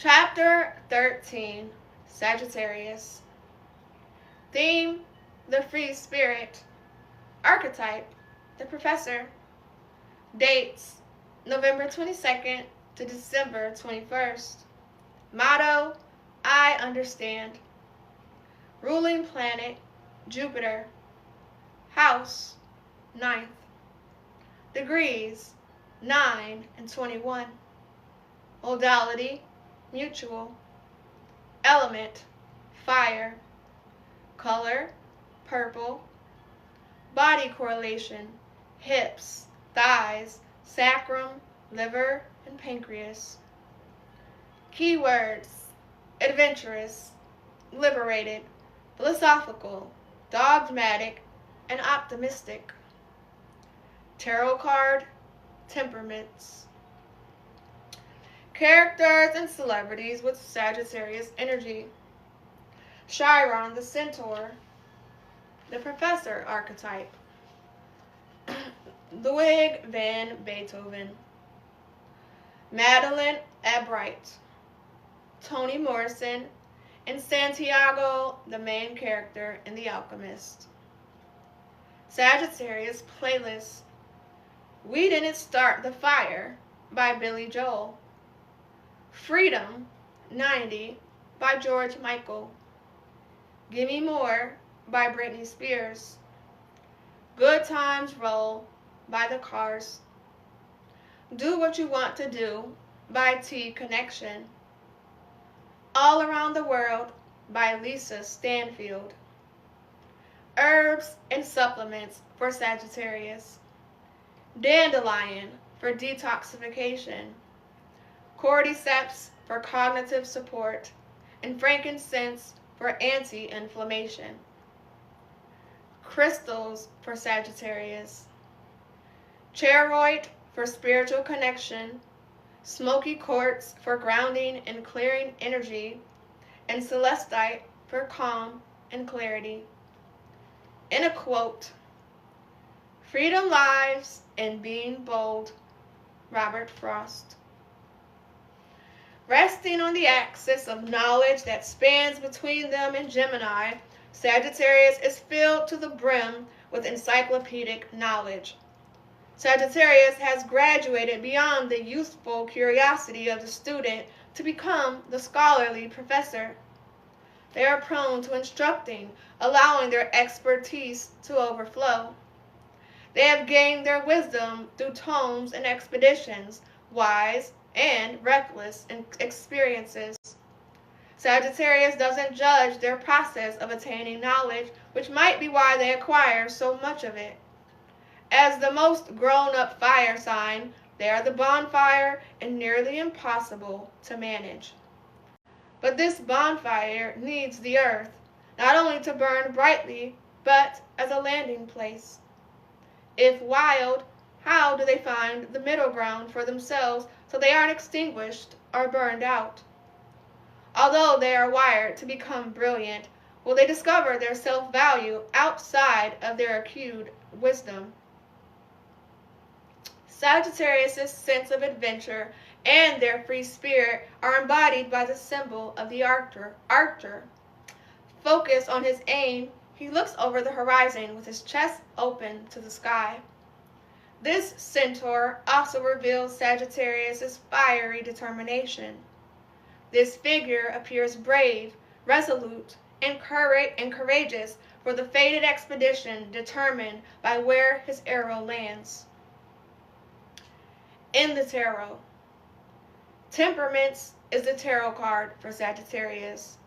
Chapter 13, Sagittarius. Theme, the free spirit. Archetype, the professor. Dates, November 22nd to December 21st. Motto, I understand. Ruling planet, Jupiter. House, 9th. Degrees, 9 and 21. Modality, mutual. Element, fire. Color, purple. Body correlation, hips, thighs, sacrum, liver, and pancreas. Keywords, adventurous, liberated, philosophical, dogmatic, and optimistic. Tarot card, temperaments. Characters and celebrities with Sagittarius energy. Chiron the Centaur, the Professor archetype. Ludwig van Beethoven. Madeline Albright. Toni Morrison, and Santiago, the main character in The Alchemist. Sagittarius playlist. We Didn't Start the Fire by Billy Joel. Freedom, 90 by George Michael. Gimme More by Britney Spears. Good Times Roll by The Cars. Do What You Want to Do by T Connection. All Around the World by Lisa Stanfield. Herbs and Supplements for Sagittarius. Dandelion for detoxification. Cordyceps for cognitive support, and frankincense for anti-inflammation. Crystals for Sagittarius. Charoite for spiritual connection, smoky quartz for grounding and clearing energy, and celestite for calm and clarity. In a quote, freedom lies in being bold, Robert Frost. Resting on the axis of knowledge that spans between them and Gemini, Sagittarius is filled to the brim with encyclopedic knowledge. Sagittarius has graduated beyond the youthful curiosity of the student to become the scholarly professor. They are prone to instructing, allowing their expertise to overflow. They have gained their wisdom through tomes and expeditions, wise and reckless experiences. Sagittarius doesn't judge their process of attaining knowledge, which might be why they acquire so much of it. As the most grown-up fire sign, they are the bonfire and nearly impossible to manage. But this bonfire needs the earth, not only to burn brightly, but as a landing place. If wild, how do they find the middle ground for themselves so they aren't extinguished or burned out? Although they are wired to become brilliant, will they discover their self-value outside of their acute wisdom? Sagittarius' sense of adventure and their free spirit are embodied by the symbol of the archer. Focused on his aim, he looks over the horizon with his chest open to the sky. This centaur also reveals Sagittarius' fiery determination. This figure appears brave, resolute, and courageous for the fated expedition determined by where his arrow lands. In the tarot, temperaments is the tarot card for Sagittarius.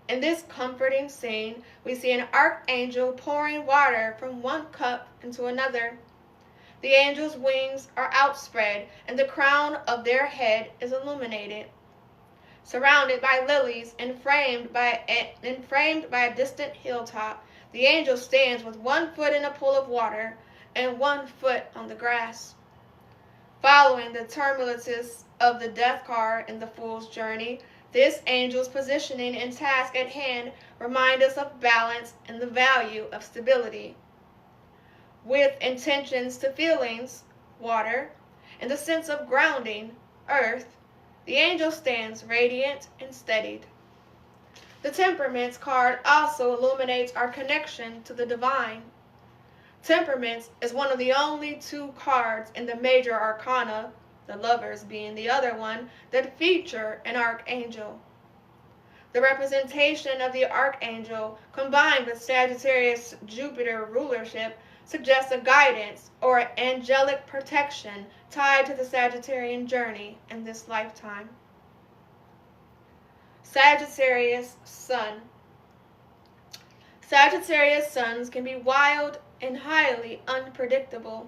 In this comforting scene, we see an archangel pouring water from one cup into another. The angel's wings are outspread, and the crown of their head is illuminated. Surrounded by lilies and framed by a distant hilltop, the angel stands with 1 foot in a pool of water and 1 foot on the grass. Following the tumultuous of the death card in the Fool's Journey, this angel's positioning and task at hand remind us of balance and the value of stability. With intentions to feelings, water, and the sense of grounding, earth, The angel stands radiant and steadied. The Temperaments card also illuminates our connection to the divine. Temperaments is one of the only two cards in the major arcana, the Lovers being the other one, that feature an archangel. The representation of the archangel combined with Sagittarius Jupiter rulership suggests a guidance or angelic protection tied to the Sagittarian journey in this lifetime. Sagittarius Sun. Sagittarius suns can be wild and highly unpredictable.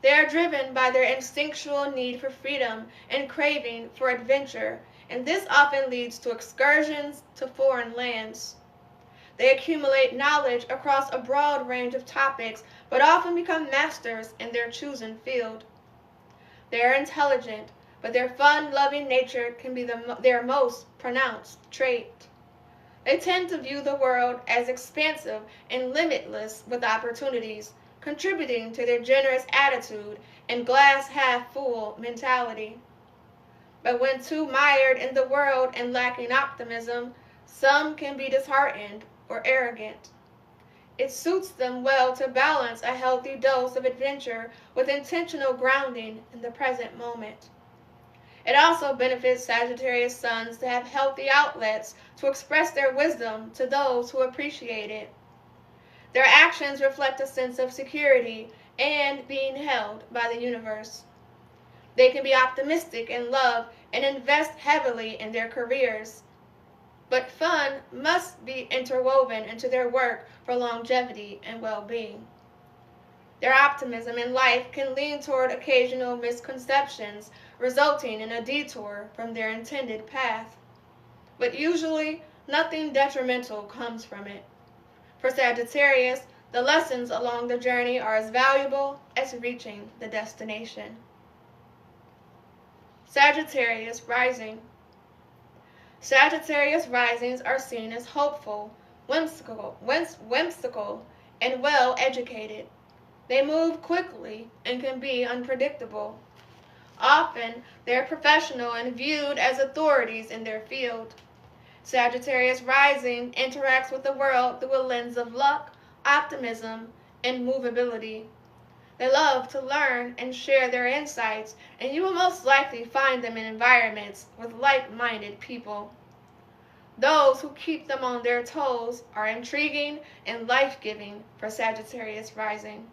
They are driven by their instinctual need for freedom and craving for adventure, and this often leads to excursions to foreign lands. They accumulate knowledge across a broad range of topics, but often become masters in their chosen field. They are intelligent, but their fun-loving nature can be their most pronounced trait. They tend to view the world as expansive and limitless with opportunities, contributing to their generous attitude and glass-half-full mentality. But when too mired in the world and lacking optimism, some can be disheartened or arrogant. It suits them well to balance a healthy dose of adventure with intentional grounding in the present moment. It also benefits Sagittarius suns to have healthy outlets to express their wisdom to those who appreciate it. Their actions reflect a sense of security and being held by the universe. They can be optimistic in love and invest heavily in their careers. But fun must be interwoven into their work for longevity and well-being. Their optimism in life can lean toward occasional misconceptions, resulting in a detour from their intended path. But usually, nothing detrimental comes from it. For Sagittarius, the lessons along the journey are as valuable as reaching the destination. Sagittarius rising. Sagittarius risings are seen as hopeful, whimsical, and well-educated. They move quickly and can be unpredictable. Often, they are professional and viewed as authorities in their field. Sagittarius rising interacts with the world through a lens of luck, optimism, and movability. They love to learn and share their insights, and you will most likely find them in environments with like-minded people. Those who keep them on their toes are intriguing and life-giving for Sagittarius rising.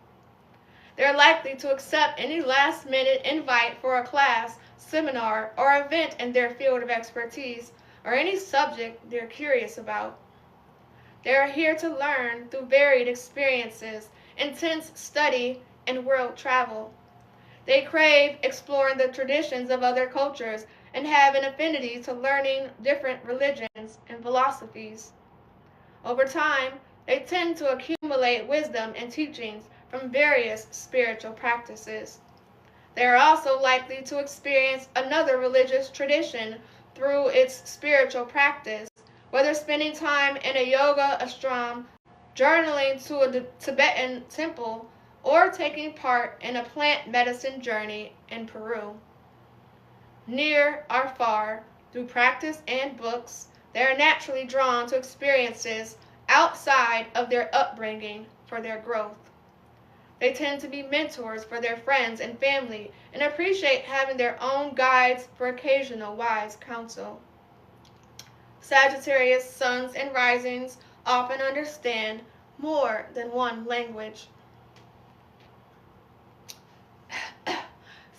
They're likely to accept any last-minute invite for a class, seminar, or event in their field of expertise, or any subject they're curious about. They are here to learn through varied experiences, intense study, and world travel. They crave exploring the traditions of other cultures and have an affinity to learning different religions and philosophies. Over time, they tend to accumulate wisdom and teachings from various spiritual practices. They are also likely to experience another religious tradition through its spiritual practice, whether spending time in a yoga ashram, journaling to a Tibetan temple, or taking part in a plant medicine journey in Peru. Near or far, through practice and books, they are naturally drawn to experiences outside of their upbringing for their growth. They tend to be mentors for their friends and family and appreciate having their own guides for occasional wise counsel. Sagittarius suns and risings often understand more than one language.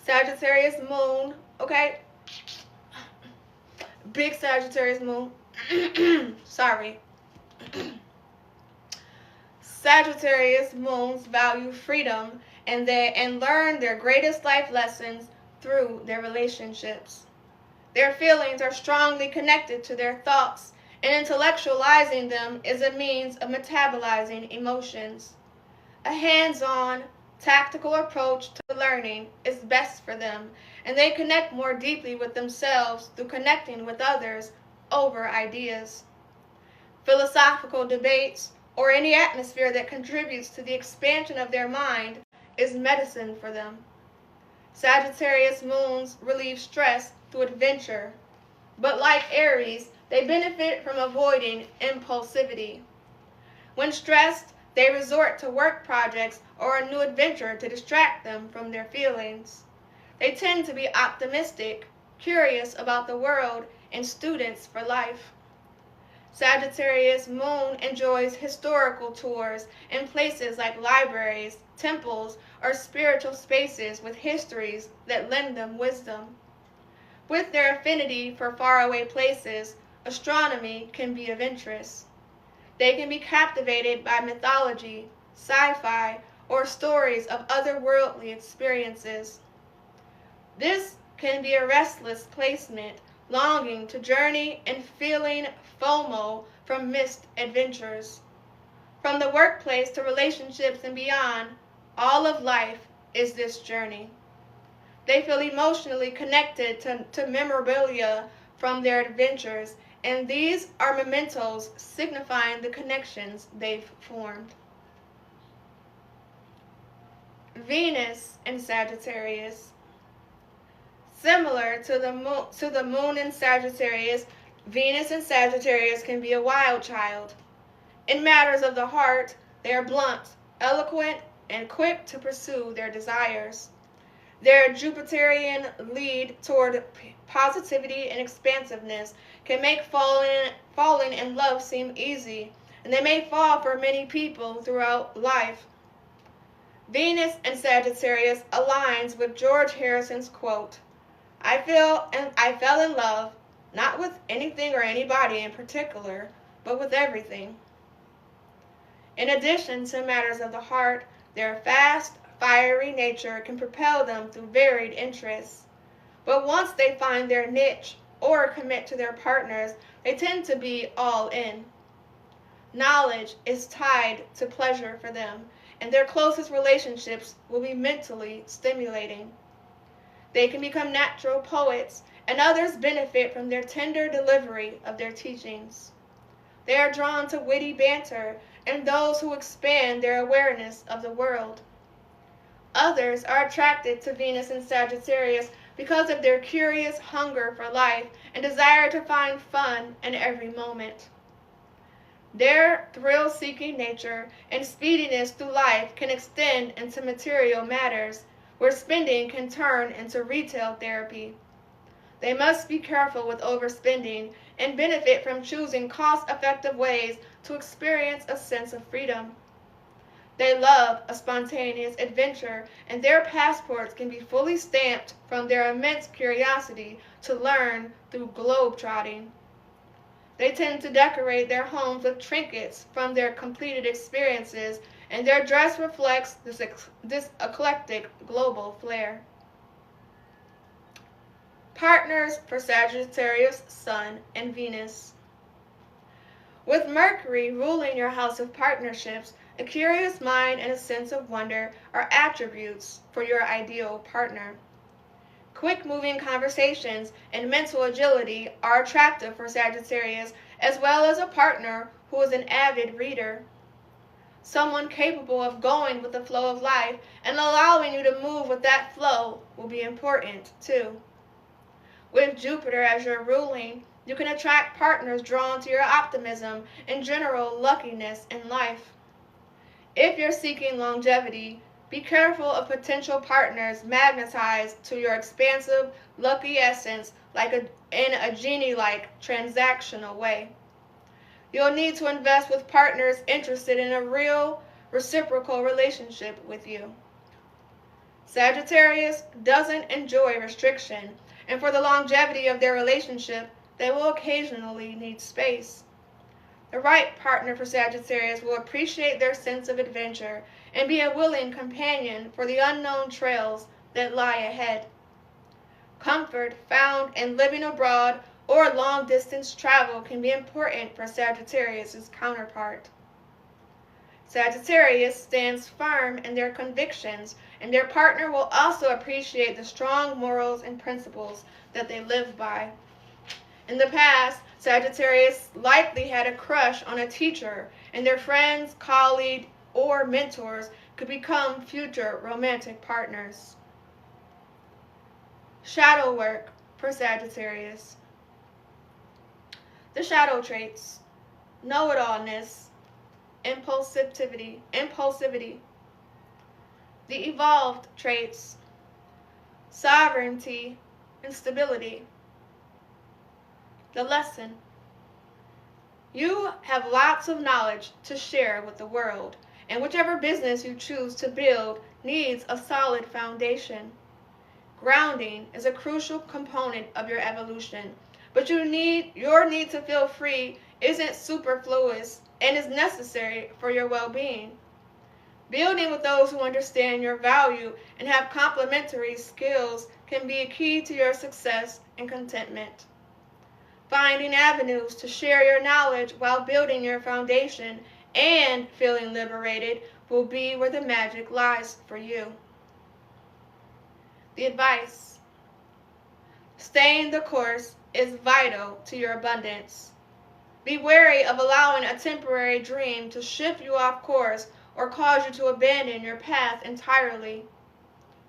Sagittarius moon, okay? Big Sagittarius moon. Sorry. Sagittarius moons value freedom and learn their greatest life lessons through their relationships. Their feelings are strongly connected to their thoughts, and intellectualizing them is a means of metabolizing emotions. A hands-on, tactical approach to learning is best for them, and they connect more deeply with themselves through connecting with others over ideas. Philosophical debates, or any atmosphere that contributes to the expansion of their mind, is medicine for them. Sagittarius moons relieve stress through adventure. But like Aries, they benefit from avoiding impulsivity. When stressed, they resort to work projects or a new adventure to distract them from their feelings. They tend to be optimistic, curious about the world, and students for life. Sagittarius moon enjoys historical tours in places like libraries, temples, or spiritual spaces with histories that lend them wisdom. With their affinity for faraway places, astronomy can be of interest. They can be captivated by mythology, sci-fi, or stories of otherworldly experiences. This can be a restless placement, longing to journey and feeling FOMO from missed adventures. From the workplace to relationships and beyond, all of life is this journey. They feel emotionally connected to memorabilia from their adventures, and these are mementos signifying the connections they've formed. Venus in Sagittarius. Similar to the moon in Sagittarius, Venus in Sagittarius can be a wild child. In matters of the heart, they are blunt, eloquent, and quick to pursue their desires. Their Jupiterian lead toward positivity and expansiveness can make falling in love seem easy, and they may fall for many people throughout life. Venus in Sagittarius aligns with George Harrison's quote, I fell in love, not with anything or anybody in particular, but with everything. In addition to matters of the heart, their fast, fiery nature can propel them through varied interests. But once they find their niche or commit to their partners, they tend to be all in. Knowledge is tied to pleasure for them, and their closest relationships will be mentally stimulating. They can become natural poets, and others benefit from their tender delivery of their teachings. They are drawn to witty banter and those who expand their awareness of the world. Others are attracted to Venus in Sagittarius because of their curious hunger for life and desire to find fun in every moment. Their thrill-seeking nature and speediness through life can extend into material matters, where spending can turn into retail therapy. They must be careful with overspending and benefit from choosing cost-effective ways to experience a sense of freedom. They love a spontaneous adventure, and their passports can be fully stamped from their immense curiosity to learn through globetrotting. They tend to decorate their homes with trinkets from their completed experiences, and their dress reflects this eclectic global flair. Partners for Sagittarius, Sun, and Venus. With Mercury ruling your house of partnerships, a curious mind and a sense of wonder are attributes for your ideal partner. Quick-moving conversations and mental agility are attractive for Sagittarius, as well as a partner who is an avid reader. Someone capable of going with the flow of life and allowing you to move with that flow will be important too. With Jupiter as your ruling, you can attract partners drawn to your optimism and general luckiness in life. If you're seeking longevity, be careful of potential partners magnetized to your expansive, lucky essence in a genie-like transactional way. You'll need to invest with partners interested in a real, reciprocal relationship with you. Sagittarius doesn't enjoy restriction, and for the longevity of their relationship, they will occasionally need space. The right partner for Sagittarius will appreciate their sense of adventure and be a willing companion for the unknown trails that lie ahead. Comfort found in living abroad or long-distance travel can be important for Sagittarius' counterpart. Sagittarius stands firm in their convictions, and their partner will also appreciate the strong morals and principles that they live by. In the past, Sagittarius likely had a crush on a teacher, and their friends, colleagues, or mentors could become future romantic partners. Shadow work for Sagittarius. The shadow traits: know-it-allness, impulsivity. The evolved traits: sovereignty and stability. The lesson: you have lots of knowledge to share with the world, and whichever business you choose to build needs a solid foundation. Grounding is a crucial component of your evolution, but your need to feel free isn't superfluous and is necessary for your well-being. Building with those who understand your value and have complementary skills can be a key to your success and contentment. Finding avenues to share your knowledge while building your foundation and feeling liberated will be where the magic lies for you. The advice: staying the course is vital to your abundance. Be wary of allowing a temporary dream to shift you off course or cause you to abandon your path entirely.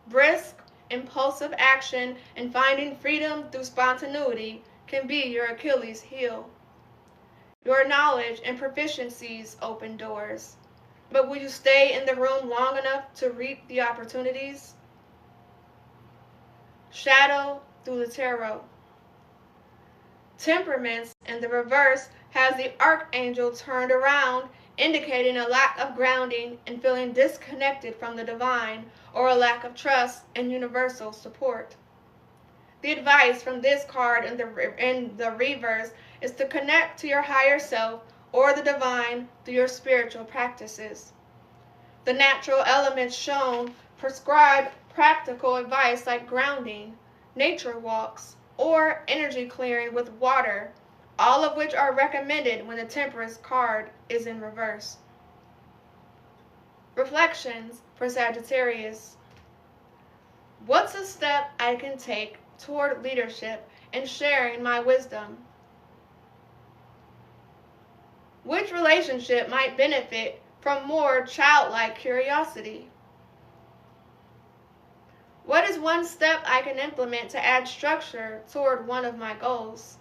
Brisk, impulsive action and finding freedom through spontaneity can be your Achilles heel. Your knowledge and proficiencies open doors, but will you stay in the room long enough to reap the opportunities? Shadow through the tarot. Temperaments in the reverse has the archangel turned around, indicating a lack of grounding and feeling disconnected from the divine, or a lack of trust and universal support. The advice from this card in the reverse is to connect to your higher self or the divine through your spiritual practices. The natural elements shown prescribe practical advice like grounding, nature walks, or energy clearing with water, all of which are recommended when the Temperance card is in reverse. Reflections for Sagittarius. What's a step I can take toward leadership and sharing my wisdom? Which relationship might benefit from more childlike curiosity? What is one step I can implement to add structure toward one of my goals?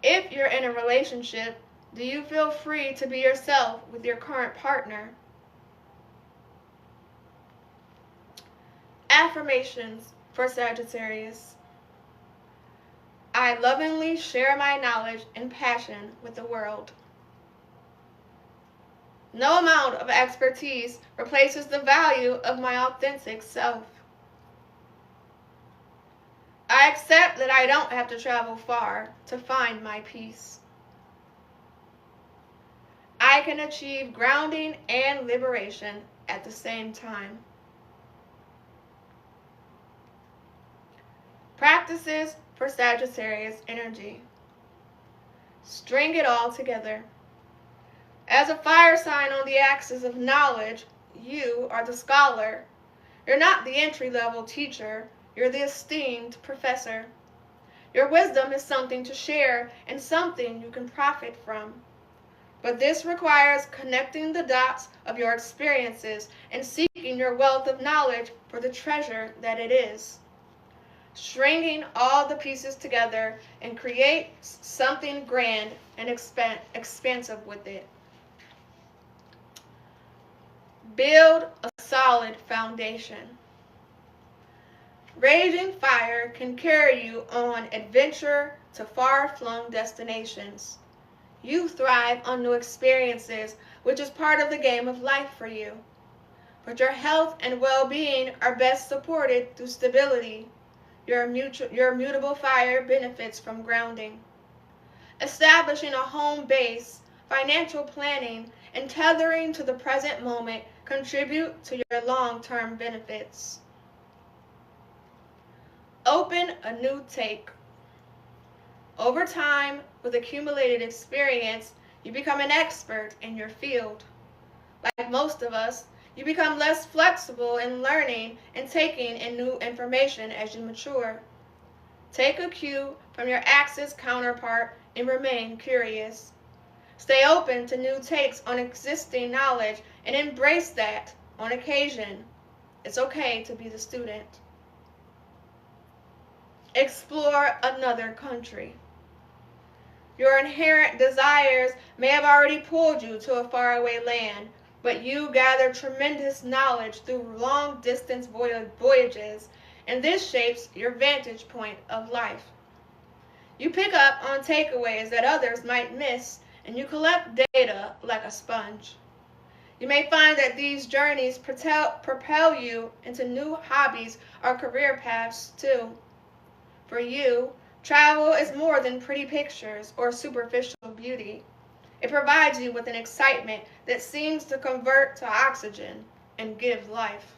If you're in a relationship, do you feel free to be yourself with your current partner? Affirmations for Sagittarius. I lovingly share my knowledge and passion with the world. No amount of expertise replaces the value of my authentic self. I accept that I don't have to travel far to find my peace. I can achieve grounding and liberation at the same time. Practices for Sagittarius energy. String it all together. As a fire sign on the axis of knowledge, you are the scholar. You're not the entry-level teacher, you're the esteemed professor. Your wisdom is something to share and something you can profit from. But this requires connecting the dots of your experiences and seeking your wealth of knowledge for the treasure that it is. Stringing all the pieces together and create something grand and expansive with it. Build a solid foundation. Raging fire can carry you on adventure to far-flung destinations. You thrive on new experiences, which is part of the game of life for you. But your health and well-being are best supported through stability. Your mutable fire benefits from grounding. Establishing a home base, financial planning, and tethering to the present moment contribute to your long-term benefits. Open a new take. Over time, with accumulated experience, you become an expert in your field. Like most of us, you become less flexible in learning and taking in new information as you mature. Take a cue from your Axis counterpart and remain curious. Stay open to new takes on existing knowledge and embrace that on occasion. It's okay to be the student. explore another country. Your inherent desires may have already pulled you to a faraway land, but you gather tremendous knowledge through long-distance voyages, and this shapes your vantage point of life. You pick up on takeaways that others might miss, and you collect data like a sponge. You may find that these journeys propel you into new hobbies or career paths too. For you, travel is more than pretty pictures or superficial beauty. It provides you with an excitement that seems to convert to oxygen and give life.